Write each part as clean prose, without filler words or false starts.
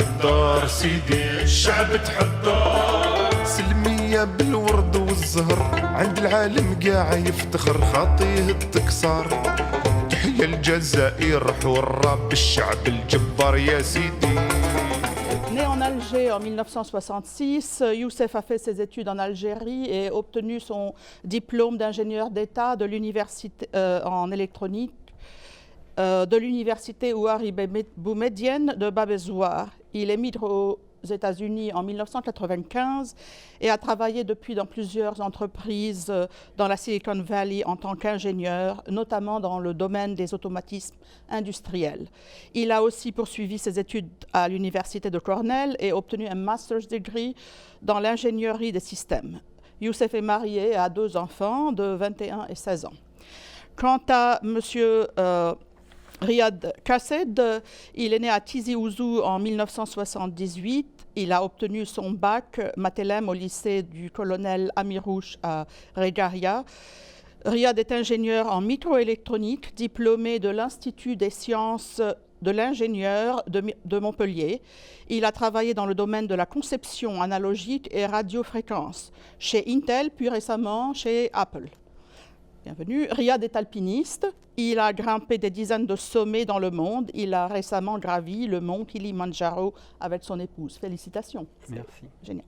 تحضر سيدي الشعب تحضر سلمية بالورد والزهر عند العالم قاع يفتخر خاطيه التكسار تحيا الجزائر حرة بالشعب الجبار يا سيدي. Né en Alger en 1966, Youssef a fait ses études en Algérie et obtenu son diplôme d'ingénieur d'État de l'université en électronique de l'université Ouari Boumedienne de Babezouar. Il émigre aux États-Unis en 1995 et a travaillé depuis dans plusieurs entreprises dans la Silicon Valley en tant qu'ingénieur, notamment dans le domaine des automatismes industriels. Il a aussi poursuivi ses études à l'université de Cornell et obtenu un master's degree dans l'ingénierie des systèmes. Youssef est marié et a 2 enfants de 21 et 16 ans. Quant à monsieur Riyad Kassed, il est né à Tizi Ouzou en 1978. Il a obtenu son bac Mathelem au lycée du colonel Amirouche à Régaria. Riyad est ingénieur en microélectronique, diplômé de l'Institut des sciences de l'ingénieur de Montpellier. Il a travaillé dans le domaine de la conception analogique et radiofréquence chez Intel, puis récemment chez Apple. Bienvenue. Riyad est alpiniste. Il a grimpé des dizaines de sommets dans le monde. Il a récemment gravi le mont Kilimandjaro avec son épouse. Félicitations. Merci. Génial.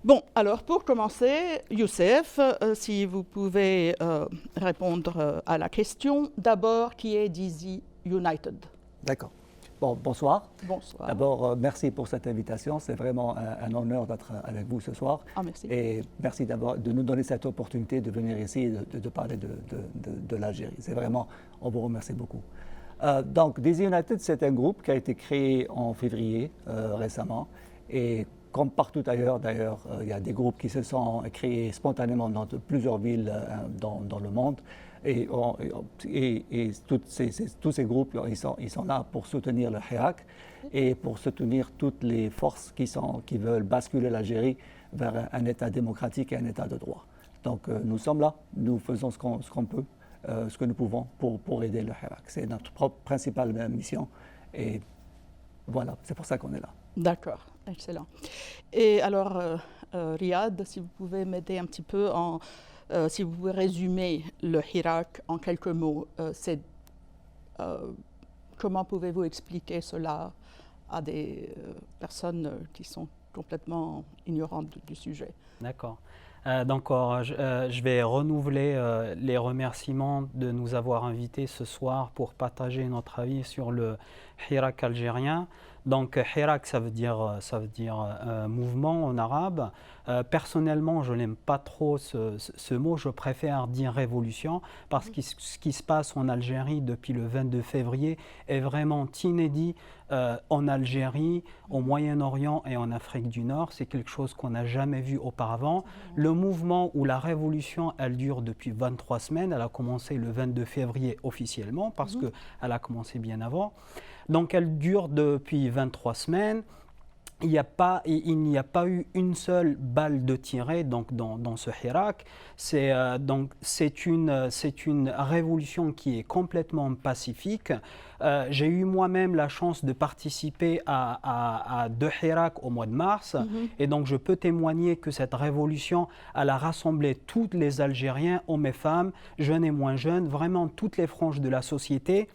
Bon, alors pour commencer, Youssef, si vous pouvez répondre à la question. D'abord, qui est Dizzy United? D'accord. Bon, bonsoir. Bonsoir. D'abord, merci pour cette invitation. C'est vraiment un honneur d'être avec vous ce soir. Ah, merci. Et merci d'abord de nous donner cette opportunité de venir ici et de parler de l'Algérie. C'est vraiment, on vous remercie beaucoup. Donc, Dizzy United, c'est un groupe qui a été créé en février récemment. Et comme partout ailleurs, d'ailleurs, il y a des groupes qui se sont créés spontanément dans plusieurs villes dans le monde. Et tous ces groupes, ils sont là pour soutenir le Hirak et pour soutenir toutes les forces qui veulent basculer l'Algérie vers un État démocratique et un État de droit. Donc nous sommes là, nous faisons ce qu'on peut, ce que nous pouvons pour aider le Hirak. C'est notre principale mission et voilà, c'est pour ça qu'on est là. D'accord, excellent. Et alors, Riyad, si vous pouvez m'aider un petit peu si vous pouvez résumer le Hirak en quelques mots, comment pouvez-vous expliquer cela à des personnes qui sont complètement ignorantes du sujet? D'accord. Donc, je vais renouveler les remerciements de nous avoir invités ce soir pour partager notre avis sur le Hirak algérien. Donc, Hirak, ça veut dire mouvement en arabe. Personnellement, je n'aime pas trop ce mot. Je préfère dire révolution parce que ce qui se passe en Algérie depuis le 22 février est vraiment inédit en Algérie, au Moyen-Orient et en Afrique du Nord. C'est quelque chose qu'on n'a jamais vu auparavant. Le mouvement ou la révolution, elle dure depuis 23 semaines. Elle a commencé le 22 février officiellement parce qu'elle a commencé bien avant. Donc elle dure depuis 23 semaines. Il n'y a pas eu une seule balle de tirée dans ce Hirak. C'est une révolution qui est complètement pacifique. J'ai eu moi-même la chance de participer à 2 Hirak au mois de mars. Et donc je peux témoigner que cette révolution, elle a rassemblé tous les Algériens, hommes et femmes, jeunes et moins jeunes, vraiment toutes les franges de la société.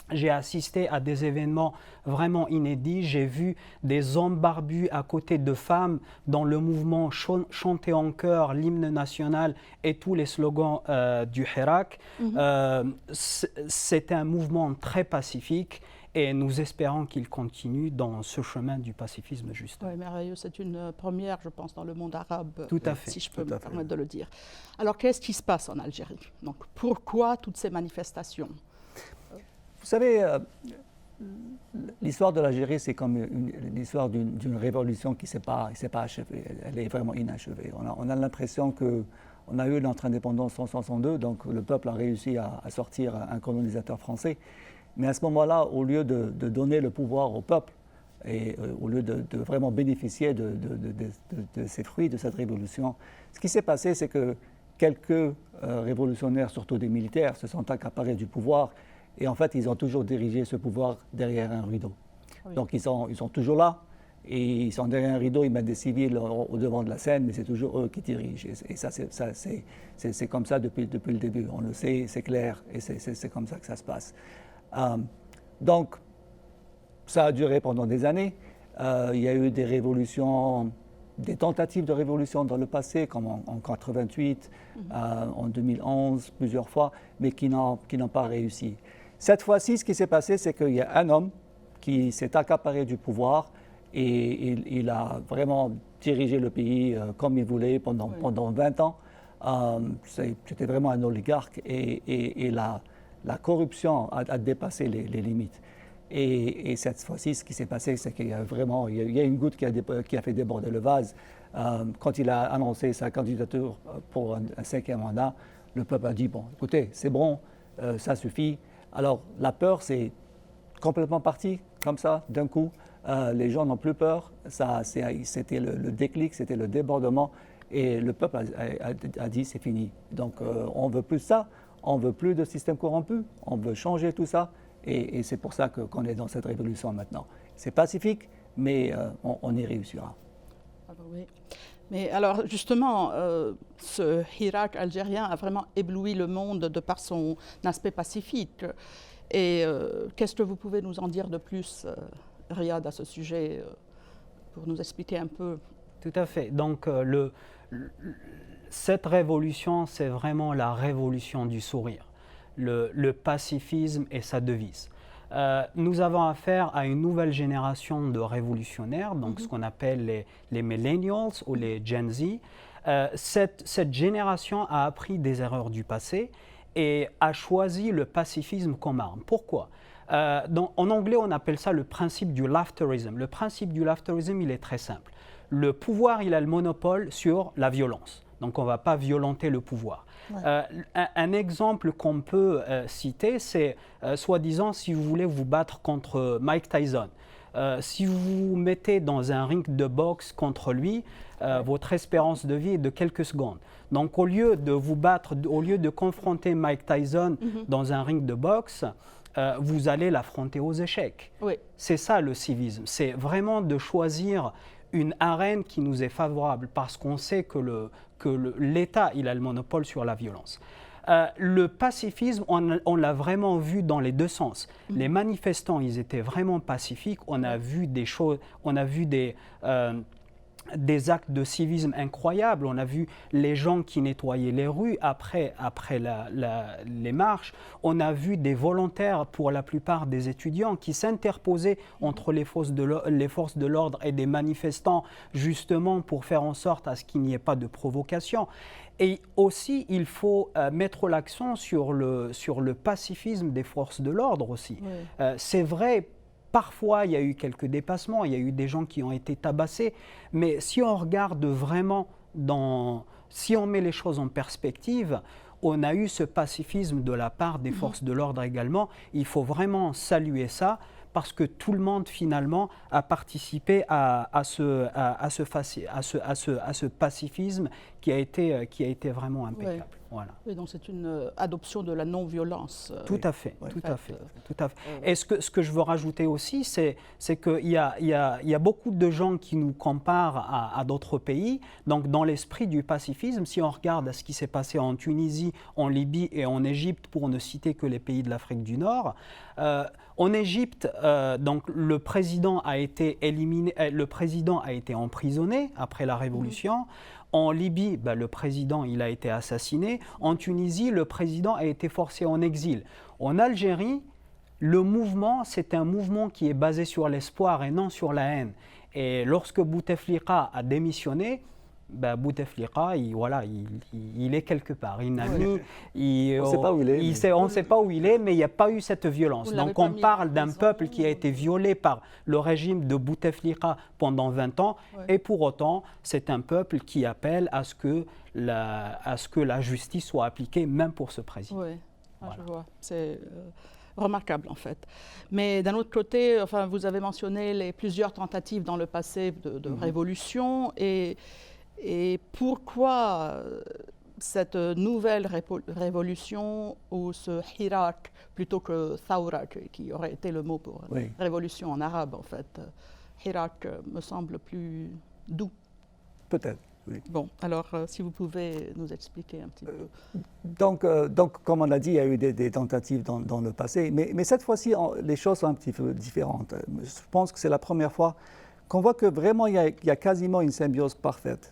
J'ai assisté à des événements vraiment inédits. J'ai vu des hommes barbus à côté de femmes dans le mouvement chanter en chœur l'hymne national et tous les slogans du Hirak. C'est un mouvement très pacifique et nous espérons qu'il continue dans ce chemin du pacifisme juste. Oui, merveilleux. C'est une première, je pense, dans le monde arabe, tout à fait, si je peux me permettre de le dire. Alors, qu'est-ce qui se passe en Algérie? Donc, pourquoi toutes ces manifestations? Vous savez, l'histoire de l'Algérie, c'est comme l'histoire d'une révolution qui ne s'est pas achevée. Elle est vraiment inachevée. On a l'impression qu'on a eu notre indépendance en 1962, donc le peuple a réussi à sortir un colonisateur français. Mais à ce moment-là, au lieu de donner le pouvoir au peuple, et au lieu de vraiment bénéficier de ces fruits, de cette révolution, ce qui s'est passé, c'est que quelques révolutionnaires, surtout des militaires, se sont accaparés du pouvoir. Et en fait, ils ont toujours dirigé ce pouvoir derrière un rideau. Oui. Donc ils sont toujours là. Et ils sont derrière un rideau, ils mettent des civils au devant de la scène, mais c'est toujours eux qui dirigent. Et ça, c'est comme ça depuis le début. On le sait, c'est clair, et c'est comme ça que ça se passe. Donc, ça a duré pendant des années. Il y a eu des révolutions, des tentatives de révolution dans le passé, comme en 88, en 2011, plusieurs fois, mais qui n'ont pas réussi. Cette fois-ci, ce qui s'est passé, c'est qu'il y a un homme qui s'est accaparé du pouvoir, et il a vraiment dirigé le pays comme il voulait pendant 20 ans. C'était vraiment un oligarque et la corruption a dépassé les limites. Et cette fois-ci, ce qui s'est passé, c'est qu'il y a une goutte qui a fait déborder le vase. Quand il a annoncé sa candidature pour un 5e mandat, le peuple a dit, bon, écoutez, c'est bon, ça suffit. Alors la peur, c'est complètement parti, comme ça, d'un coup. Les gens n'ont plus peur. C'était le déclic, c'était le débordement. Et le peuple a dit c'est fini. Donc on ne veut plus ça, on ne veut plus de système corrompu, on veut changer tout ça. Et c'est pour ça qu'on est dans cette révolution maintenant. C'est pacifique, mais on y réussira. Oui. Mais alors justement, ce Hirak algérien a vraiment ébloui le monde de par son aspect pacifique. Et qu'est-ce que vous pouvez nous en dire de plus, Riyad, à ce sujet, pour nous expliquer un peu? Tout à fait. Donc, cette révolution, c'est vraiment la révolution du sourire. Le pacifisme est sa devise. Nous avons affaire à une nouvelle génération de révolutionnaires, donc ce qu'on appelle les millennials ou les Gen Z. Cette génération a appris des erreurs du passé et a choisi le pacifisme comme arme. Pourquoi ? En anglais, on appelle ça le principe du laughterism. Le principe du laughterism, il est très simple. Le pouvoir, il a le monopole sur la violence. Donc, on ne va pas violenter le pouvoir. Ouais. Un exemple qu'on peut citer, c'est, soi-disant, si vous voulez vous battre contre Mike Tyson, si vous vous mettez dans un ring de boxe contre lui, votre espérance de vie est de quelques secondes. Donc, au lieu de vous battre, au lieu de confronter Mike Tyson dans un ring de boxe, vous allez l'affronter aux échecs. Oui. C'est ça le civisme, c'est vraiment de choisir une arène qui nous est favorable parce qu'on sait que l'État il a le monopole sur la violence. Le pacifisme, on l'a vraiment vu dans les deux sens. Les manifestants, ils étaient vraiment pacifiques. On a vu des choses, on a vu des actes de civisme incroyables. On a vu les gens qui nettoyaient les rues après les marches. On a vu des volontaires, pour la plupart des étudiants, qui s'interposaient entre les forces de l'ordre et des manifestants, justement pour faire en sorte à ce qu'il n'y ait pas de provocation. Et aussi, il faut mettre l'accent sur le pacifisme des forces de l'ordre aussi. Oui. C'est vrai. Parfois, il y a eu quelques dépassements, il y a eu des gens qui ont été tabassés, mais si on regarde vraiment, si on met les choses en perspective, on a eu ce pacifisme de la part des forces de l'ordre également. Il faut vraiment saluer ça parce que tout le monde finalement a participé à ce pacifisme qui a été vraiment impeccable. Oui. Voilà. Oui, donc c'est une adoption de la non-violence. Tout à fait, tout à fait. Et ce que je veux rajouter aussi, c'est qu'il y a beaucoup de gens qui nous comparent à d'autres pays. Donc dans l'esprit du pacifisme, si on regarde ce qui s'est passé en Tunisie, en Libye et en Égypte, pour ne citer que les pays de l'Afrique du Nord, en Égypte, donc le président a été éliminé, le président a été emprisonné après la révolution. En Libye, le président il a été assassiné. En Tunisie, le président a été forcé en exil. En Algérie, le mouvement, c'est un mouvement qui est basé sur l'espoir et non sur la haine. Et lorsque Bouteflika a démissionné, Bouteflika, il est quelque part. Il n'a mis, on ne sait pas où il est. On ne sait pas où il est, mais il n'y a pas eu cette violence. Donc on parle d'un peuple qui a été violé par le régime de Bouteflika pendant 20 ans, et pour autant, c'est un peuple qui appelle à ce que la justice soit appliquée, même pour ce président. Oui, voilà. Je vois. C'est remarquable en fait. Mais d'un autre côté, vous avez mentionné plusieurs tentatives dans le passé de révolution et pourquoi cette nouvelle révolution ou ce hirak plutôt que thawra qui aurait été le mot pour révolution en arabe en fait. Hirak me semble plus doux. Peut-être, oui. Bon, alors si vous pouvez nous expliquer un petit peu. Donc, comme on l'a dit, il y a eu des tentatives dans le passé, mais cette fois-ci, les choses sont un petit peu différentes. Je pense que c'est la première fois qu'on voit que vraiment il y a quasiment une symbiose parfaite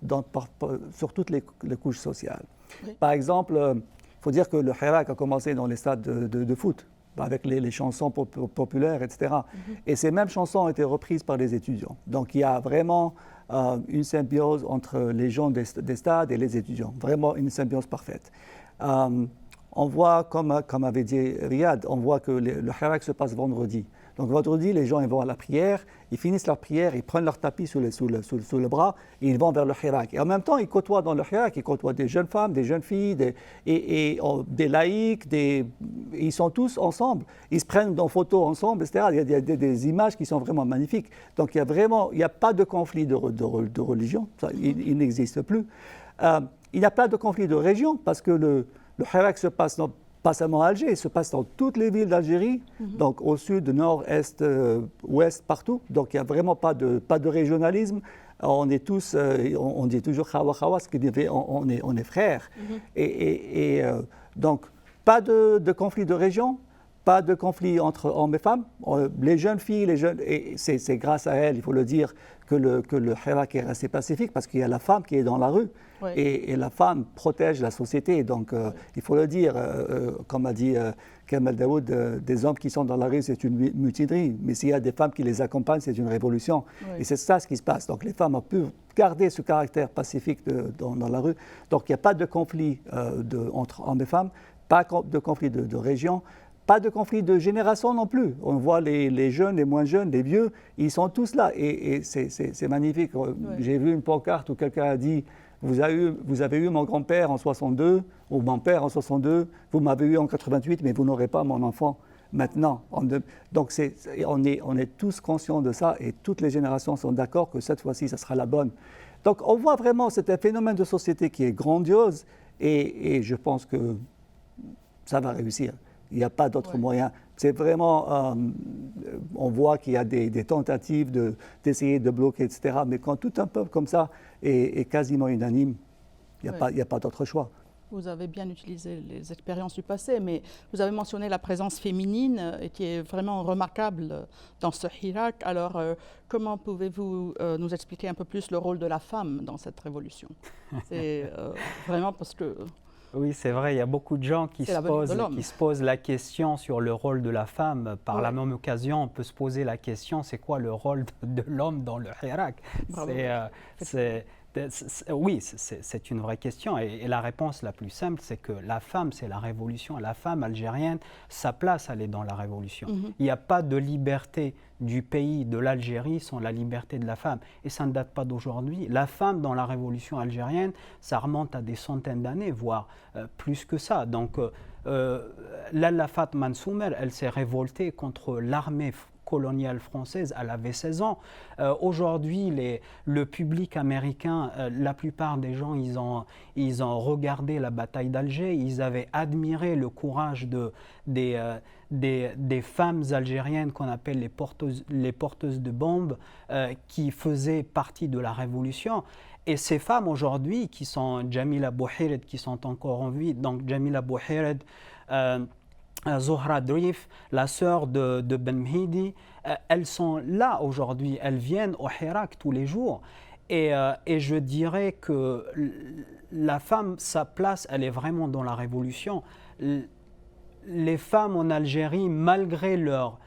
sur toutes les couches sociales. Oui. Par exemple, il faut dire que le hirak a commencé dans les stades de foot, avec les chansons populaires, etc. Et ces mêmes chansons ont été reprises par les étudiants. Donc il y a vraiment une symbiose entre les gens des stades et les étudiants, vraiment une symbiose parfaite. On voit, comme avait dit Riyad, on voit que le hirak se passe vendredi. Donc vendredi, les gens ils vont à la prière, ils finissent leur prière, ils prennent leur tapis sous le bras et ils vont vers le hirak. Et en même temps, ils côtoient dans le hirak, ils côtoient des jeunes femmes, des jeunes filles, des laïcs, ils sont tous ensemble. Ils se prennent en photo ensemble, etc. Il y a des images qui sont vraiment magnifiques. Donc il n'y a pas de conflit de religion, ça, il n'existe plus. Il n'y a pas de conflit de région parce que le hirak se passe pas seulement à Alger, il se passe dans toutes les villes d'Algérie, donc au sud, nord, est, ouest, partout. Donc il n'y a vraiment pas de régionalisme. On est tous, on dit toujours khawa khawa, ce qui dit on est frères. Donc pas de conflit de région, pas de conflit entre hommes et femmes. Les jeunes filles, et c'est grâce à elles, il faut le dire, que le hirak est resté pacifique parce qu'il y a la femme qui est dans la rue. Oui. Et la femme protège la société. Donc, il faut le dire, comme a dit Kamel Daoud, des hommes qui sont dans la rue, c'est une mutinerie. Mais s'il y a des femmes qui les accompagnent, c'est une révolution. Oui. Et c'est ça ce qui se passe. Donc, les femmes ont pu garder ce caractère pacifique dans la rue. Donc, il n'y a pas de conflit entre hommes et femmes, pas de conflit de région. Pas de conflit de génération non plus. On voit les jeunes, les moins jeunes, les vieux, ils sont tous là. Et c'est magnifique. Oui. J'ai vu une pancarte où quelqu'un a dit « Vous avez eu mon grand-père en 62 ou mon père en 62, vous m'avez eu en 88, mais vous n'aurez pas mon enfant maintenant. » Donc on est tous conscients de ça et toutes les générations sont d'accord que cette fois-ci, ça sera la bonne. Donc on voit vraiment, c'est un phénomène de société qui est grandiose et je pense que ça va réussir. Il n'y a pas d'autre moyen. C'est vraiment, on voit qu'il y a des tentatives d'essayer de bloquer, etc. Mais quand tout un peuple comme ça est quasiment unanime, il n'y a pas d'autre choix. Vous avez bien utilisé les expériences du passé, mais vous avez mentionné la présence féminine qui est vraiment remarquable dans ce hirak. Alors, comment pouvez-vous nous expliquer un peu plus le rôle de la femme dans cette révolution? C'est vraiment parce que... Oui, c'est vrai, il y a beaucoup de gens qui se posent la question sur le rôle de la femme. Par la même occasion, on peut se poser la question, c'est quoi le rôle de l'homme dans le hirak? Oui, c'est une vraie question. Et la réponse la plus simple, c'est que la femme, c'est la révolution. La femme algérienne, sa place, elle est dans la révolution. Il n'y a pas de liberté du pays, de l'Algérie, sans la liberté de la femme. Et ça ne date pas d'aujourd'hui. La femme dans la révolution algérienne, ça remonte à des centaines d'années, voire plus que ça. Donc, Lalla Fatma Nsoumer, elle s'est révoltée contre l'armée coloniale française, elle avait 16 ans. Aujourd'hui, le public américain, la plupart des gens, ils ont regardé la bataille d'Alger, ils avaient admiré le courage des femmes algériennes qu'on appelle les porteuses de bombes, qui faisaient partie de la révolution. Et ces femmes aujourd'hui, qui sont Jamila Bouhired, qui sont encore en vie, donc Jamila Bouhired, Zohra Drif, la sœur de Ben Mhidi, elles sont là aujourd'hui, elles viennent au hirak tous les jours. Et je dirais que la femme, sa place, elle est vraiment dans la révolution. Les femmes en Algérie, malgré leur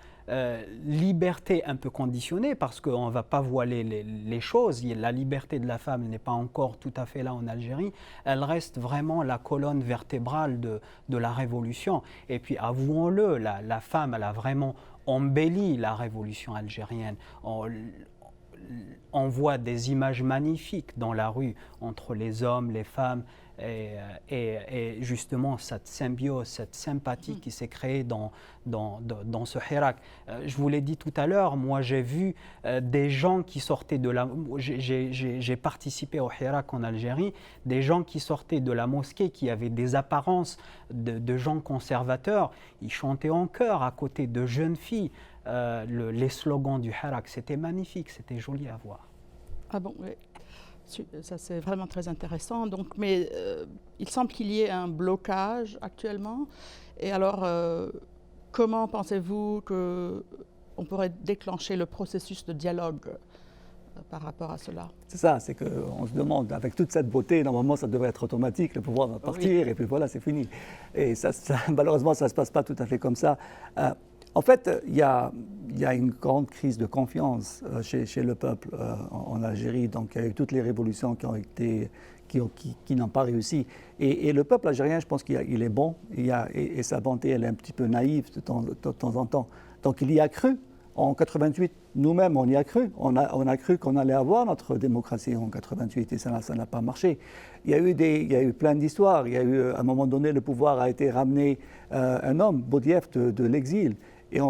liberté un peu conditionnée, parce qu'on ne va pas voiler les choses, la liberté de la femme n'est pas encore tout à fait là en Algérie, elle reste vraiment la colonne vertébrale de la révolution. Et puis avouons-le, la femme, elle a vraiment embelli la révolution algérienne. On voit des images magnifiques dans la rue entre les hommes, les femmes. et justement cette symbiose, cette sympathie qui s'est créée dans ce Hirak. Je vous l'ai dit tout à l'heure, moi j'ai vu des gens qui sortaient de la... J'ai participé au Hirak en Algérie, des gens qui sortaient de la mosquée, qui avaient des apparences de gens conservateurs, ils chantaient en chœur à côté de jeunes filles. Les slogans du Hirak, c'était magnifique, c'était joli à voir. Ah bon, oui. Ça, c'est vraiment très intéressant. Donc, mais il semble qu'il y ait un blocage actuellement. Et alors, comment pensez-vous qu'on pourrait déclencher le processus de dialogue par rapport à cela? C'est ça, c'est qu'on se demande, avec toute cette beauté, normalement ça devrait être automatique, le pouvoir va partir et puis voilà, c'est fini. Et malheureusement, ça ne se passe pas tout à fait comme ça. En fait, il y a une grande crise de confiance chez le peuple en Algérie. Donc, il y a eu toutes les révolutions qui n'ont pas réussi. Et le peuple algérien, je pense qu'il est bon. Et sa bonté, elle est un petit peu naïve de temps en temps. Donc, il y a cru. En 88, nous-mêmes, on y a cru. On a cru qu'on allait avoir notre démocratie en 88 et ça n'a pas marché. Il y a eu plein d'histoires. Il y a eu, à un moment donné, le pouvoir a été ramené, un homme, Boudiaf, de l'exil. Et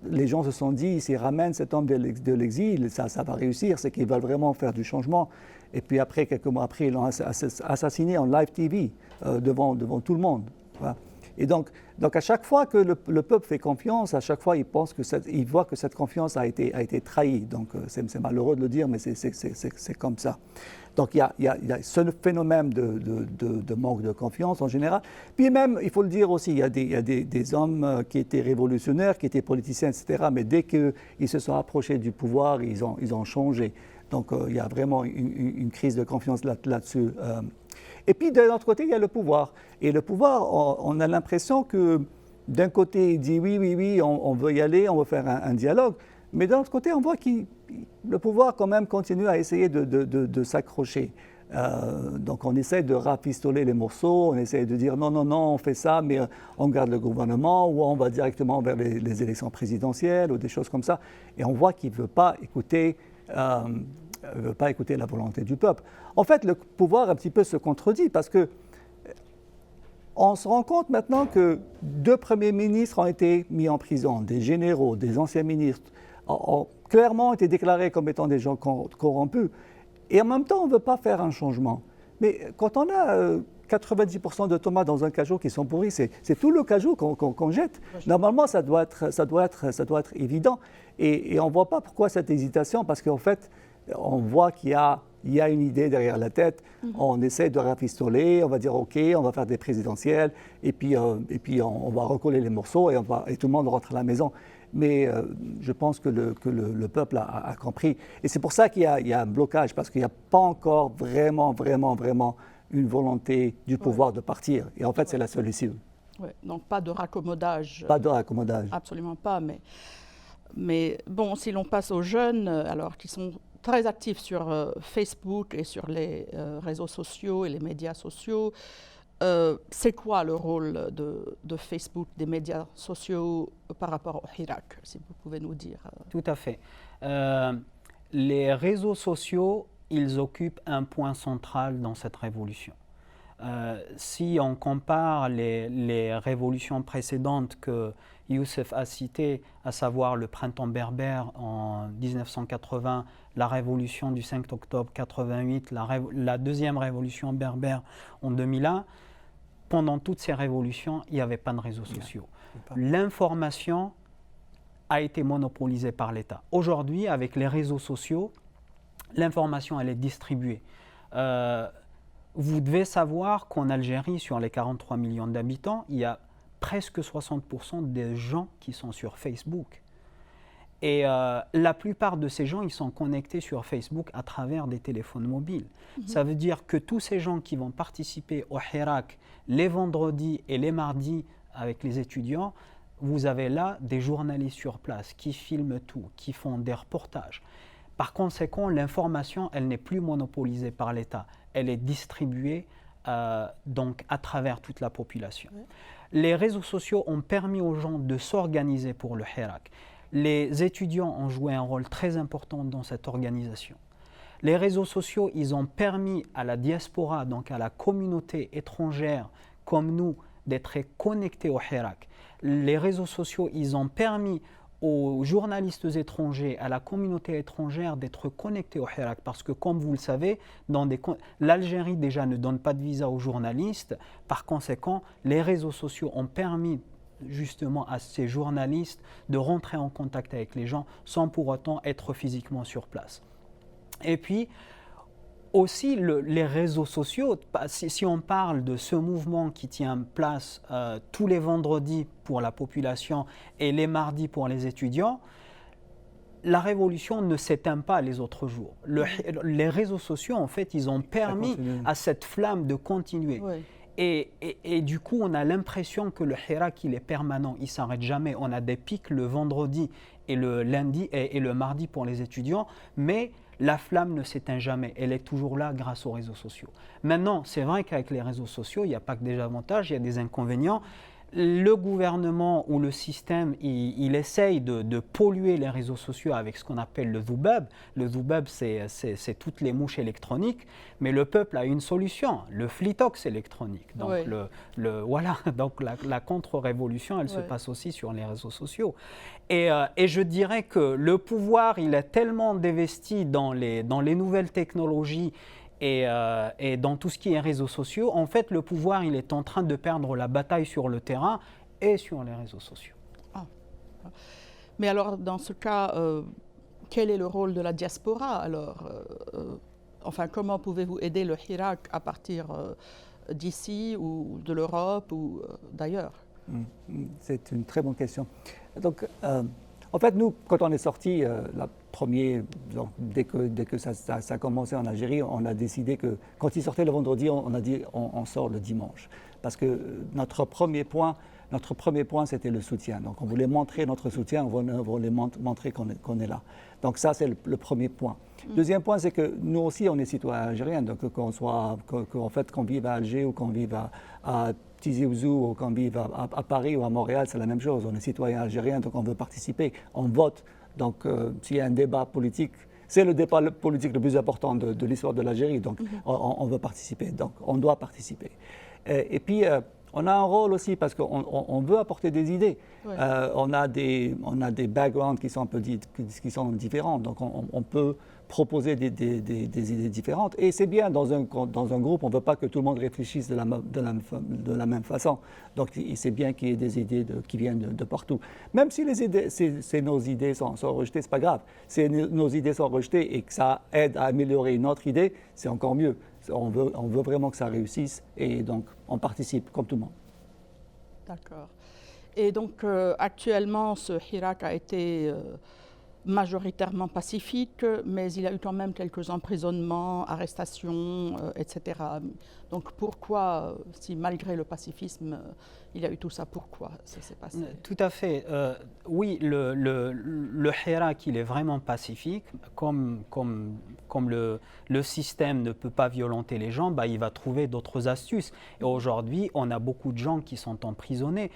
les gens se sont dit, s'ils ramènent cet homme de l'exil, ça va réussir, c'est qu'ils veulent vraiment faire du changement. Et puis après, quelques mois après, ils l'ont assassiné en live TV devant tout le monde. Voilà. Et donc à chaque fois que le peuple fait confiance, à chaque fois il voit que cette confiance a été trahie. Donc c'est malheureux de le dire, mais c'est comme ça. Donc il y a ce phénomène de manque de confiance en général. Puis même, il faut le dire aussi, il y a des hommes qui étaient révolutionnaires, qui étaient politiciens, etc. Mais dès qu'ils se sont approchés du pouvoir, ils ont changé. Donc il y a vraiment une crise de confiance là-dessus. Et puis de l'autre côté, il y a le pouvoir. Et le pouvoir, on a l'impression que d'un côté, il dit oui, on veut y aller, on veut faire un dialogue. Mais de l'autre côté, on voit que le pouvoir quand même continue à essayer de s'accrocher. Donc on essaie de rafistoler les morceaux, on essaie de dire non, on fait ça, mais on garde le gouvernement, ou on va directement vers les élections présidentielles, ou des choses comme ça. Et on voit qu'il ne veut pas écouter la volonté du peuple. En fait, le pouvoir un petit peu se contredit parce que on se rend compte maintenant que 2 premiers ministres ont été mis en prison, des généraux, des anciens ministres, ont clairement été déclarés comme étant des gens corrompus. Et en même temps, on ne veut pas faire un changement. Mais quand on a 90% de tomates dans un cajou qui sont pourris, c'est tout le cajou qu'on jette. Normalement, ça doit être évident. Et on ne voit pas pourquoi cette hésitation, parce qu'en fait, on voit qu'il y a une idée derrière la tête. On essaie de rafistoler, on va dire OK, on va faire des présidentielles, et puis on va recoller les morceaux et tout le monde rentre à la maison. Mais je pense que le peuple a compris. Et c'est pour ça qu'il y a un blocage, parce qu'il n'y a pas encore vraiment une volonté du pouvoir de partir. Et en fait, c'est la solution. Ouais, donc pas de raccommodage. Pas de raccommodage. Absolument pas. Mais bon, si l'on passe aux jeunes, alors qui sont très actifs sur Facebook et sur les réseaux sociaux et les médias sociaux, c'est quoi le rôle de Facebook, des médias sociaux par rapport au Hirak, si vous pouvez nous dire? Tout à fait. Les réseaux sociaux, ils occupent un point central dans cette révolution. Si on compare les révolutions précédentes que Youssef a citées, à savoir le printemps berbère en 1980, la révolution du 5 octobre 88, la deuxième révolution berbère en 2001, pendant toutes ces révolutions, il n'y avait pas de réseaux sociaux. L'information a été monopolisée par l'État. Aujourd'hui, avec les réseaux sociaux, l'information, elle est distribuée. Vous devez savoir qu'en Algérie, sur les 43 millions d'habitants, il y a presque 60% des gens qui sont sur Facebook. Et la plupart de ces gens, ils sont connectés sur Facebook à travers des téléphones mobiles. Ça veut dire que tous ces gens qui vont participer au Hirak les vendredis et les mardis avec les étudiants, vous avez là des journalistes sur place qui filment tout, qui font des reportages. Par conséquent, l'information, elle n'est plus monopolisée par l'État. Elle est distribuée donc à travers toute la population. Ouais. Les réseaux sociaux ont permis aux gens de s'organiser pour le Hirak. Les étudiants ont joué un rôle très important dans cette organisation. Les réseaux sociaux, ils ont permis à la diaspora, donc à la communauté étrangère comme nous, d'être connectés au Hirak. Les réseaux sociaux, ils ont permis aux journalistes étrangers, à la communauté étrangère d'être connectés au Hirak. Parce que, comme vous le savez, l'Algérie déjà ne donne pas de visa aux journalistes. Par conséquent, les réseaux sociaux ont permis justement à ces journalistes de rentrer en contact avec les gens sans pour autant être physiquement sur place. Et puis, aussi, les réseaux sociaux, si on parle de ce mouvement qui tient place tous les vendredis pour la population et les mardis pour les étudiants, la révolution ne s'éteint pas les autres jours. Les réseaux sociaux, en fait, ils ont permis à cette flamme de continuer. Oui. Et du coup, on a l'impression que le Hirak, il est permanent, il ne s'arrête jamais. On a des pics le vendredi et le lundi et le mardi pour les étudiants, mais la flamme ne s'éteint jamais, elle est toujours là grâce aux réseaux sociaux. Maintenant, c'est vrai qu'avec les réseaux sociaux, il n'y a pas que des avantages, il y a des inconvénients. Le gouvernement ou le système, il essaye de polluer les réseaux sociaux avec ce qu'on appelle le dhubab. Le dhubab, c'est toutes les mouches électroniques, mais le peuple a une solution, le flitox électronique. Donc, oui. Voilà, donc la contre-révolution, elle se passe aussi sur les réseaux sociaux. Et je dirais que le pouvoir, il est tellement dévesti dans les nouvelles technologies et dans tout ce qui est réseaux sociaux, en fait, le pouvoir, il est en train de perdre la bataille sur le terrain et sur les réseaux sociaux. Ah. Mais alors, dans ce cas, quel est le rôle de la diaspora alors enfin, comment pouvez-vous aider le Hirak à partir d'ici ou de l'Europe ou d'ailleurs? C'est une très bonne question. Donc, en fait, nous, quand on est sorti, dès que ça a commencé en Algérie, on a décidé que quand il sortait le vendredi, on a dit on sort le dimanche. Parce que notre premier point, c'était le soutien. Donc, on voulait montrer notre soutien, on voulait montrer qu'on est là. Donc, ça, c'est le premier point. Deuxième point, c'est que nous aussi, on est citoyens algériens. Donc, qu'on vive à Alger ou qu'on vive à Tizi Ouzou ou qu'on vive à Paris ou à Montréal, c'est la même chose. On est citoyens algériens, donc on veut participer, on vote. Donc, s'il y a un débat politique, c'est le débat politique le plus important de l'histoire de l'Algérie. Donc, on veut participer. Donc, on doit participer. Et puis, on a un rôle aussi parce qu'on veut apporter des idées. Ouais. On a des backgrounds qui sont un peu différents. Donc, on peut proposer des idées différentes. Et c'est bien, dans un groupe, on ne veut pas que tout le monde réfléchisse de la même façon. Donc, c'est bien qu'il y ait des idées qui viennent de partout. Même si nos idées sont rejetées, ce n'est pas grave. Si nos idées sont rejetées et que ça aide à améliorer une autre idée, c'est encore mieux. On veut vraiment que ça réussisse et donc on participe comme tout le monde. D'accord. Et donc, actuellement, ce Hirak a été majoritairement pacifique, mais il y a eu quand même quelques emprisonnements, arrestations, etc. Donc pourquoi, si malgré le pacifisme, il y a eu tout ça, pourquoi ça s'est passé? Tout à fait. Oui, le Hirak, il est vraiment pacifique. Comme le système ne peut pas violenter les gens, il va trouver d'autres astuces. Et aujourd'hui, on a beaucoup de gens qui sont emprisonnés.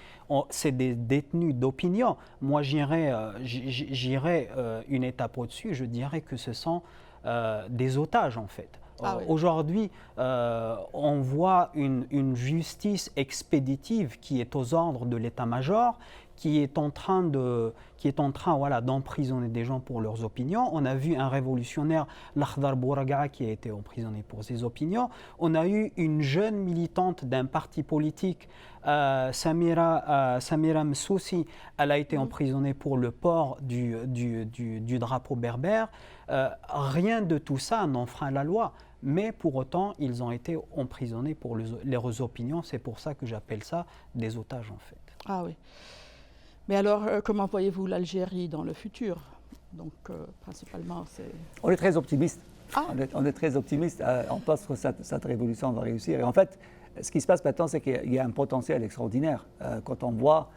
C'est des détenus d'opinion. Moi, j'irais une étape au-dessus. Je dirais que ce sont des otages, en fait. Ah oui. Aujourd'hui, on voit une justice expéditive qui est aux ordres de l'état-major, qui est en train d'emprisonner des gens pour leurs opinions. On a vu un révolutionnaire, Lakhdar Bouraga'a, qui a été emprisonné pour ses opinions. On a eu une jeune militante d'un parti politique, Samira Msoussi, elle a été emprisonnée pour le port du drapeau berbère. Rien de tout ça n'enfreint la loi. Mais pour autant, ils ont été emprisonnés pour leurs opinions. C'est pour ça que j'appelle ça des otages, en fait. Ah oui. Mais alors, comment voyez-vous l'Algérie dans le futur? Donc, principalement, c'est... On est très optimiste. Ah. On est très optimiste. On pense que cette révolution va réussir. Et en fait, ce qui se passe maintenant, c'est qu'il y a un potentiel extraordinaire. Quand on voit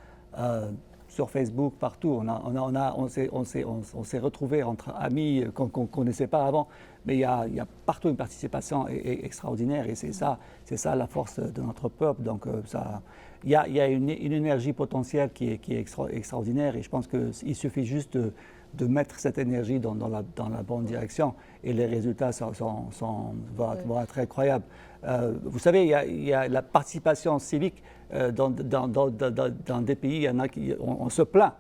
sur Facebook, partout, on s'est retrouvés entre amis qu'on ne connaissait pas avant. Mais il y a partout une participation extraordinaire et c'est ça la force de notre peuple. Donc il y a une énergie potentielle qui est extraordinaire et je pense qu'il suffit juste de mettre cette énergie dans la bonne direction et les résultats vont être incroyables. Vous savez, il y a la participation civique dans des pays, il y en a qui on se plaint.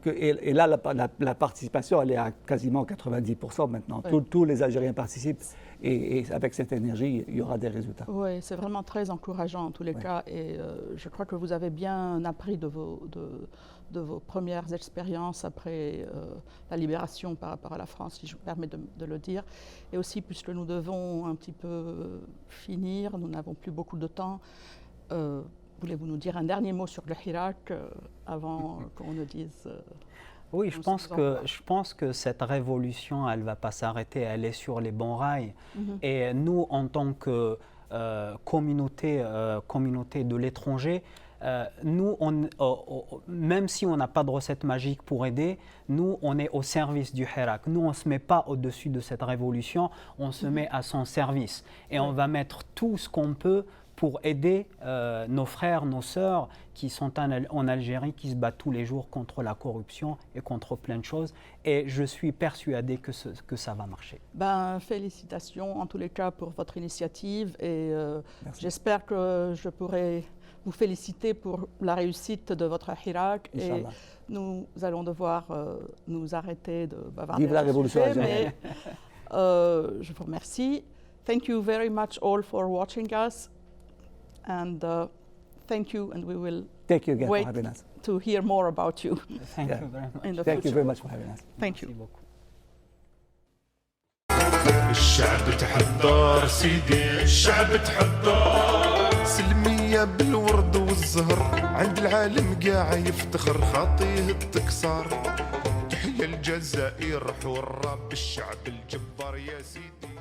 Et là, la participation, elle est à quasiment 90% maintenant. Oui. Tous les Algériens participent et avec cette énergie, il y aura des résultats. Oui, c'est vraiment très encourageant en tous les cas et je crois que vous avez bien appris de vos premières expériences après la libération par rapport à la France, si je me permets de le dire. Et aussi, puisque nous devons un petit peu finir, nous n'avons plus beaucoup de temps, voulez-vous nous dire un dernier mot sur le Hirak avant qu'on ne dise... Oui, je pense que cette révolution, elle ne va pas s'arrêter, elle est sur les bons rails. Et nous, en tant que communauté de l'étranger, nous, même si on n'a pas de recette magique pour aider, nous, on est au service du Hirak. Nous, on ne se met pas au-dessus de cette révolution, on se met à son service. Et on va mettre tout ce qu'on peut pour aider nos frères, nos sœurs qui sont en Algérie, qui se battent tous les jours contre la corruption et contre plein de choses. Et je suis persuadé que ça va marcher. Félicitations en tous les cas pour votre initiative et j'espère que je pourrai vous féliciter pour la réussite de votre Hirak. Et nous allons devoir nous arrêter de bavarder. Vive la révolution algérienne. Je vous remercie. Thank you very much all for watching us. And thank you, and we will wait to hear more about you. Thank you very much. In the Thank you future. very much for having us. Thank you. Merci beaucoup. الشعب تحضر سيدي الشعب تحضر سلمية بالورد والزهر عند العالم قاع يفتخر خاطيه التكسار تحية الجزائر حرة بالشعب الجبار يا سيدي